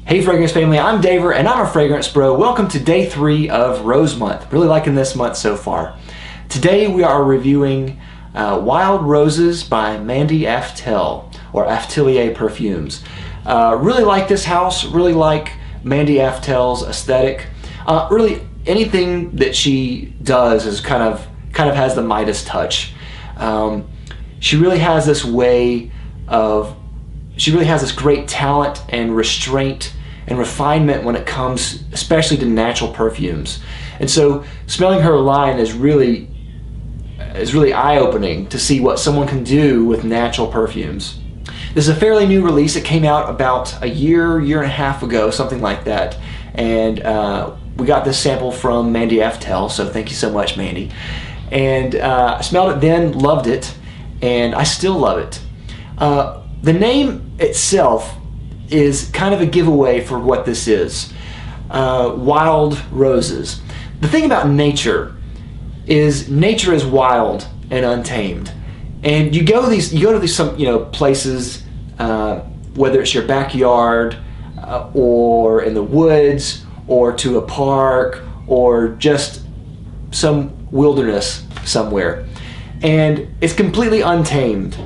Hey Fragrance Family, I'm Daver and I'm a fragrance bro. Welcome to day 3 of Rose Month. Really liking this month so far. Today we are reviewing Wild Roses by Mandy Aftelier, or Aftelier Perfumes. Really like this house, really like Mandy Aftelier's aesthetic. Really anything that she does is kind of has the Midas touch. She really has this way of, she really has this great talent and restraint and refinement when it comes especially to natural perfumes. And so smelling her line is really eye-opening to see what someone can do with natural perfumes. This is a fairly new release. It came out about a year and a half ago, something like that. And we got this sample from Mandy Aftelier, so thank you so much, Mandy. And I smelled it then, loved it, and I still love it. The name itself is kind of a giveaway for what this is. Wild Roses. The thing about nature is wild and untamed. And you go to these places, whether it's your backyard or in the woods or to a park or just some wilderness somewhere, and it's completely untamed.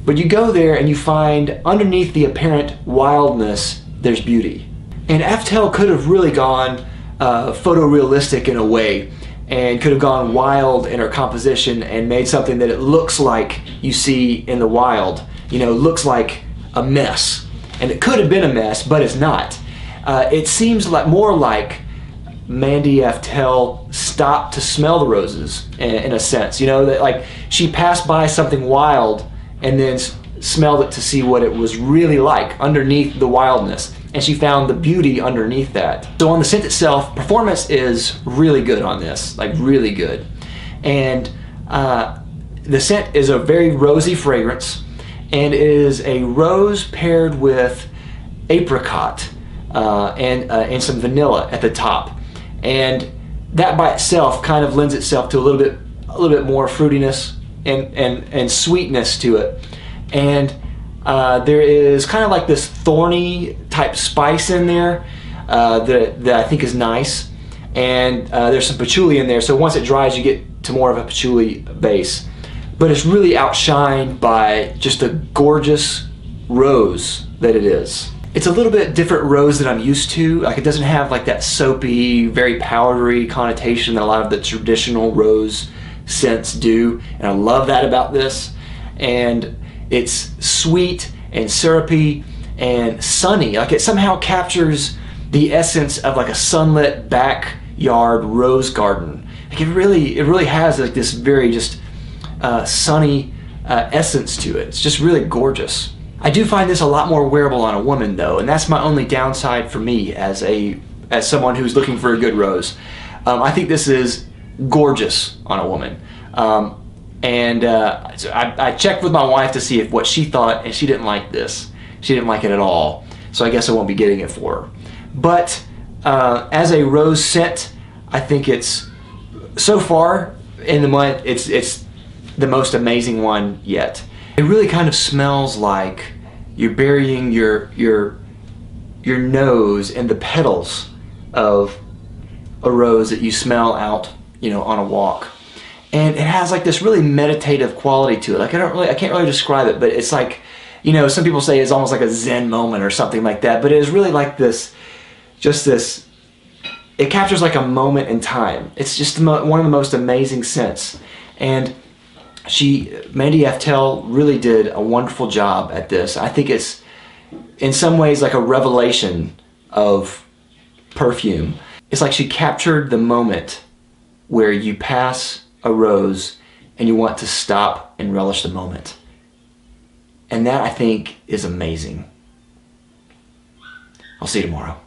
But you go there and you find underneath the apparent wildness, there's beauty. And Aftelier could have really gone photorealistic in a way, and could have gone wild in her composition and made something that it looks like you see in the wild. You know, looks like a mess. And it could have been a mess, but it's not. It seems like more like Mandy Aftelier stopped to smell the roses in a sense. You know, that like she passed by something wild and then smelled it to see what it was really like underneath the wildness. And she found the beauty underneath that. So on the scent itself, performance is really good on this, like really good. And the scent is a very rosy fragrance, and it is a rose paired with apricot and some vanilla at the top. And that by itself kind of lends itself to a little bit more fruitiness and sweetness to it. And there is kind of like this thorny type spice in there that I think is nice. And there's some patchouli in there, so once it dries you get to more of a patchouli base. But it's really outshined by just the gorgeous rose that it is. It's a little bit different rose that I'm used to. Like, it doesn't have like that soapy, very powdery connotation that a lot of the traditional rose scents do, and I love that about this. And it's sweet and syrupy and sunny. Like, it somehow captures the essence of like a sunlit backyard rose garden. Like, it really has like this very just sunny essence to it. It's just really gorgeous. I do find this a lot more wearable on a woman though, and that's my only downside for me as someone who's looking for a good rose. I think this is gorgeous on a woman. So I checked with my wife to see what she thought, and she didn't like this. She didn't like it at all. So I guess I won't be getting it for her. But as a rose scent, I think it's, so far in the month, it's the most amazing one yet. It really kind of smells like you're burying your nose in the petals of a rose that you smell out, you know, on a walk. And it has like this really meditative quality to it. Like, I can't really describe it, but it's like, you know, some people say it's almost like a Zen moment or something like that, but it is really like this, it captures like a moment in time. It's just one of the most amazing scents. And Mandy Aftelier really did a wonderful job at this. I think it's in some ways like a revelation of perfume. It's like she captured the moment where you pass a rose and you want to stop and relish the moment. And that, I think, is amazing. I'll see you tomorrow.